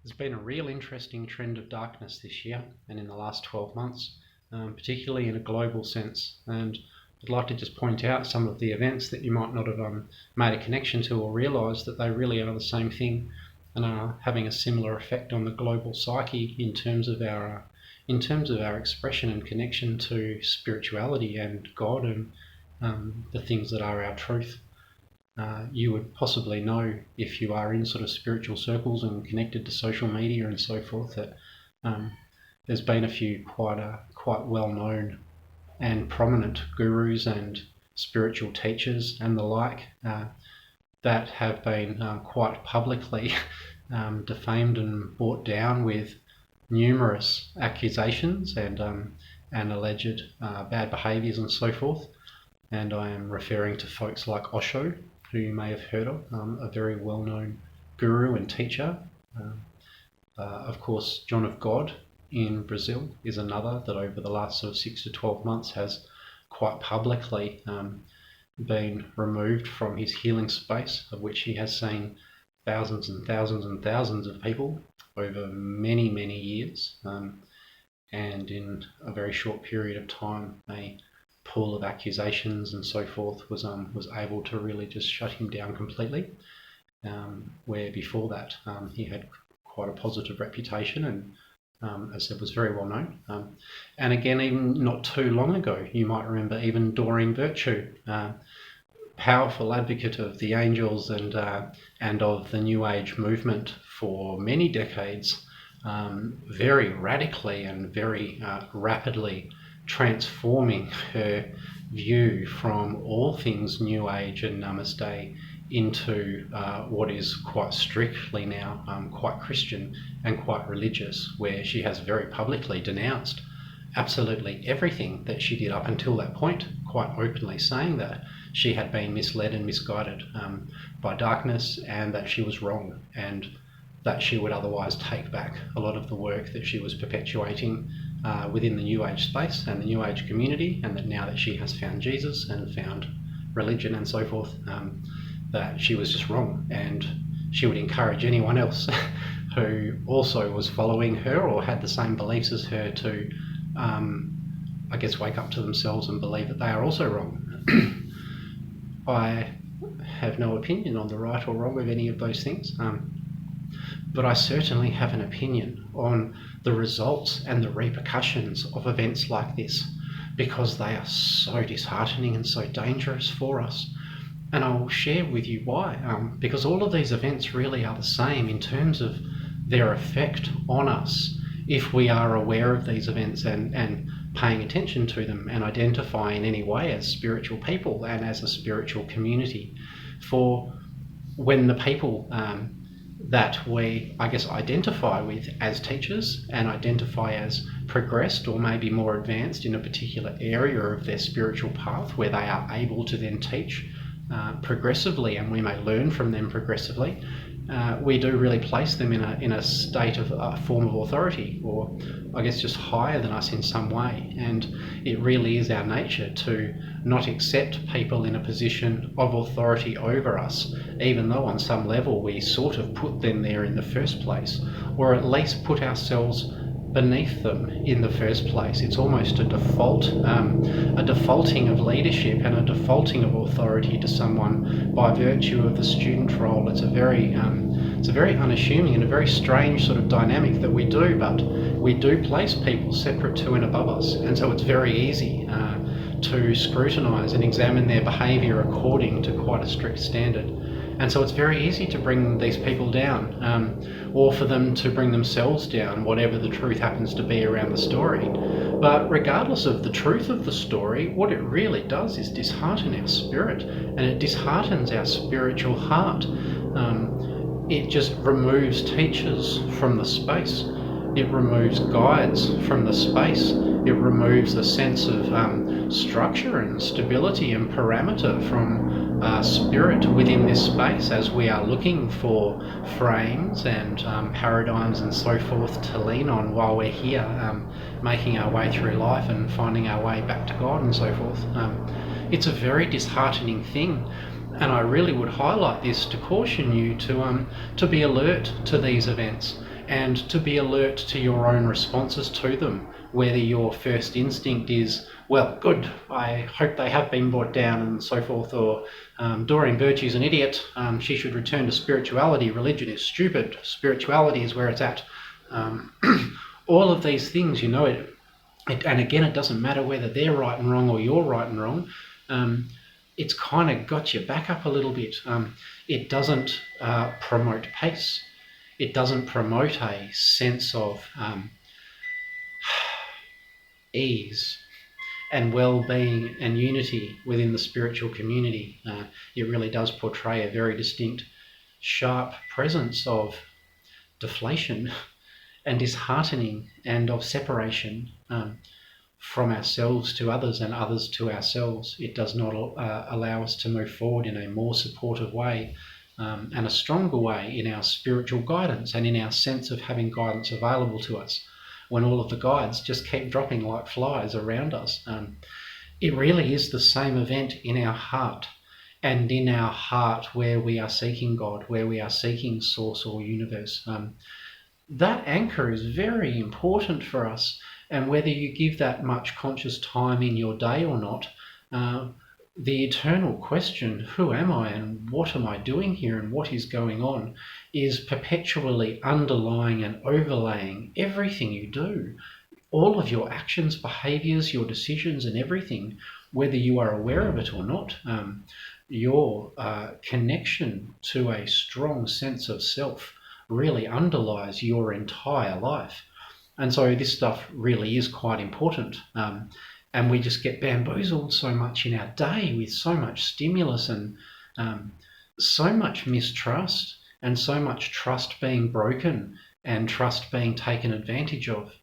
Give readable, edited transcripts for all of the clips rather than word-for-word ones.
There's been a real interesting trend of darkness this year and in the last 12 months, particularly in a global sense. And I'd like to just point out some of the events that you might not have made a connection to or realised that they really are the same thing and are having a similar effect on the global psyche in terms of our expression and connection to spirituality and God and the things that are our truth. You would possibly know, if you are in sort of spiritual circles and connected to social media and so forth, that there's been a few quite well-known and prominent gurus and spiritual teachers and the like that have been quite publicly defamed and brought down with numerous accusations and alleged bad behaviours and so forth. And I am referring to folks like Osho, who you may have heard of, a very well-known guru and teacher. Of course, John of God in Brazil is another that over the last sort of 6 to 12 months has quite publicly been removed from his healing space, of which he has seen thousands and thousands and thousands of people over many, many years. And in a very short period of time, a pool of accusations and so forth was able to really just shut him down completely, where before that he had quite a positive reputation and as I said, was very well known. And again, even not too long ago, you might remember even Doreen Virtue, powerful advocate of the angels and of the New Age movement for many decades, very radically and very rapidly transforming her view from all things New Age and Namaste into what is quite strictly now quite Christian and quite religious, where she has very publicly denounced absolutely everything that she did up until that point, quite openly saying that she had been misled and misguided by darkness and that she was wrong and that she would otherwise take back a lot of the work that she was perpetuating within the New Age space and the New Age community, and that now that she has found Jesus and found religion and so forth, that she was just wrong, and she would encourage anyone else who also was following her or had the same beliefs as her to, I guess, wake up to themselves and believe that they are also wrong. I have no opinion on the right or wrong of any of those things, but I certainly have an opinion on the results and the repercussions of events like this, because they are so disheartening and so dangerous for us. And I will share with you why, because all of these events really are the same in terms of their effect on us if we are aware of these events and paying attention to them and identify in any way as spiritual people and as a spiritual community. For when the people that we, I guess, identify with as teachers and identify as progressed or maybe more advanced in a particular area of their spiritual path, where they are able to then teach progressively and we may learn from them progressively, we do really place them in a state of a form of authority, or I guess just higher than us in some way. And it really is our nature to not accept people in a position of authority over us, even though on some level we sort of put them there in the first place, or at least put ourselves beneath them in the first place. It's almost a defaulting of leadership and a defaulting of authority to someone by virtue of the student role. It's a very unassuming and a very strange sort of dynamic that we do, but we do place people separate to and above us, and so it's very easy to scrutinise and examine their behaviour according to quite a strict standard. And so it's very easy to bring these people down, or for them to bring themselves down, whatever the truth happens to be around the story. But regardless of the truth of the story, what it really does is dishearten our spirit, and it disheartens our spiritual heart. It just removes teachers from the space. It removes guides from the space. It removes a sense of structure and stability and parameter from spirit within this space, as we are looking for frames and paradigms and so forth to lean on while we're here, making our way through life and finding our way back to God and so forth. It's a very disheartening thing. And I really would highlight this to caution you to be alert to these events and to be alert to your own responses to them, whether your first instinct is, well, good, I hope they have been brought down and so forth, or Doreen Virtue's an idiot, she should return to spirituality, religion is stupid, spirituality is where it's at. All of these things, and again, it doesn't matter whether they're right and wrong or you're right and wrong. It's kind of got your back up a little bit. It doesn't promote peace. It doesn't promote a sense of ease and well-being and unity within the spiritual community. It really does portray a very distinct, sharp presence of deflation and disheartening and of separation from ourselves to others and others to ourselves. It does not allow us to move forward in a more supportive way and a stronger way in our spiritual guidance and in our sense of having guidance available to us when all of the guides just keep dropping like flies around us. It really is the same event in our heart, and in our heart where we are seeking God, where we are seeking source or universe. That anchor is very important for us, and whether you give that much conscious time in your day or not, the eternal question, who am I and what am I doing here and what is going on, is perpetually underlying and overlaying everything you do. All of your actions, behaviours, your decisions and everything, whether you are aware of it or not, your connection to a strong sense of self really underlies your entire life. And so this stuff really is quite important. And we just get bamboozled so much in our day with so much stimulus and so much mistrust and so much trust being broken and trust being taken advantage of.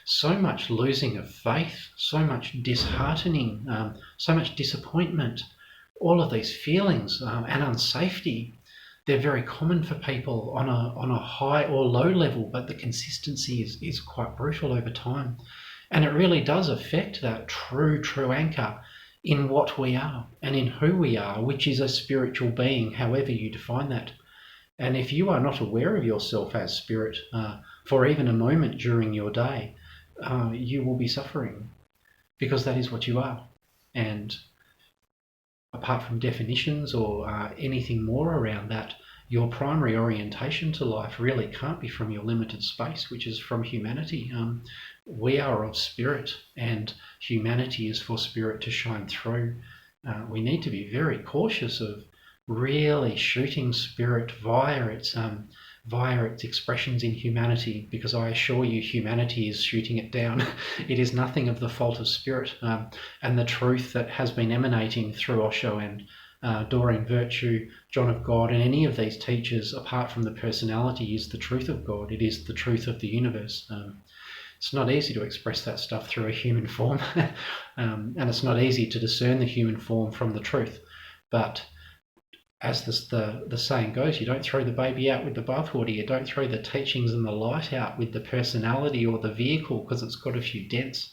So much losing of faith, so much disheartening, so much disappointment, all of these feelings and unsafety. They're very common for people on a high or low level, but the consistency is quite brutal over time. And it really does affect that true anchor in what we are and in who we are, which is a spiritual being, however you define that. And if you are not aware of yourself as spirit for even a moment during your day, you will be suffering, because that is what you are. And apart from definitions or anything more around that, your primary orientation to life really can't be from your limited space, which is from humanity. We are of spirit, and humanity is for spirit to shine through. We need to be very cautious of really shooting spirit via its expressions in humanity, because I assure you humanity is shooting it down. It is nothing of the fault of spirit, and the truth that has been emanating through Osho and Doreen Virtue, John of God, and any of these teachers, apart from the personality, is the truth of God. It is the truth of the universe. It's not easy to express that stuff through a human form, and it's not easy to discern the human form from the truth. But as the saying goes, you don't throw the baby out with the bathwater. You don't throw the teachings and the light out with the personality or the vehicle because it's got a few dents.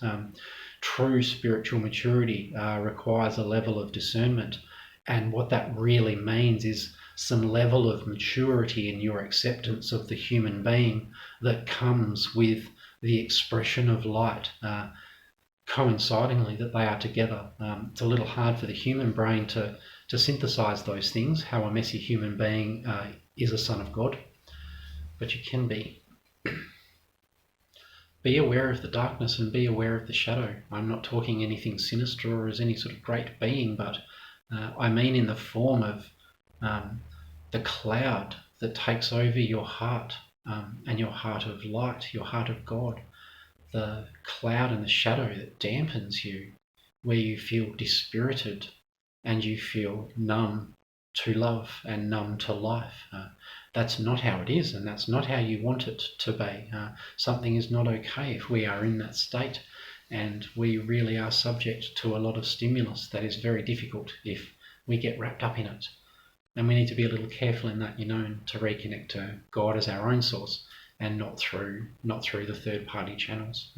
True spiritual maturity requires a level of discernment. And what that really means is some level of maturity in your acceptance of the human being that comes with the expression of light, coincidingly that they are together. It's a little hard for the human brain to synthesize those things, how a messy human being is a son of God, but you can be. Be aware of the darkness and be aware of the shadow. I'm not talking anything sinister or as any sort of great being, but I mean in the form of the cloud that takes over your heart and your heart of light, your heart of God. The cloud and the shadow that dampens you, where you feel dispirited and you feel numb to love and numb to life. That's not how it is, and that's not how you want it to be. Something is not okay if we are in that state, and we really are subject to a lot of stimulus that is very difficult if we get wrapped up in it. And we need to be a little careful in that, to reconnect to God as our own source and not through the third-party channels.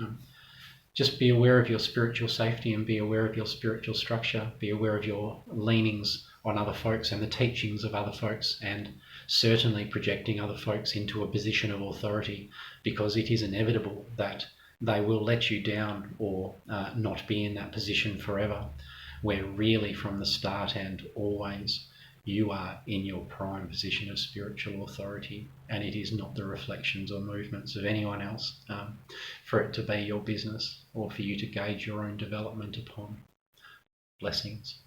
Just be aware of your spiritual safety and be aware of your spiritual structure. Be aware of your leanings on other folks and the teachings of other folks, and certainly projecting other folks into a position of authority, because it is inevitable that they will let you down or not be in that position forever, where really from the start and always you are in your prime position of spiritual authority, and it is not the reflections or movements of anyone else for it to be your business or for you to gauge your own development upon. Blessings.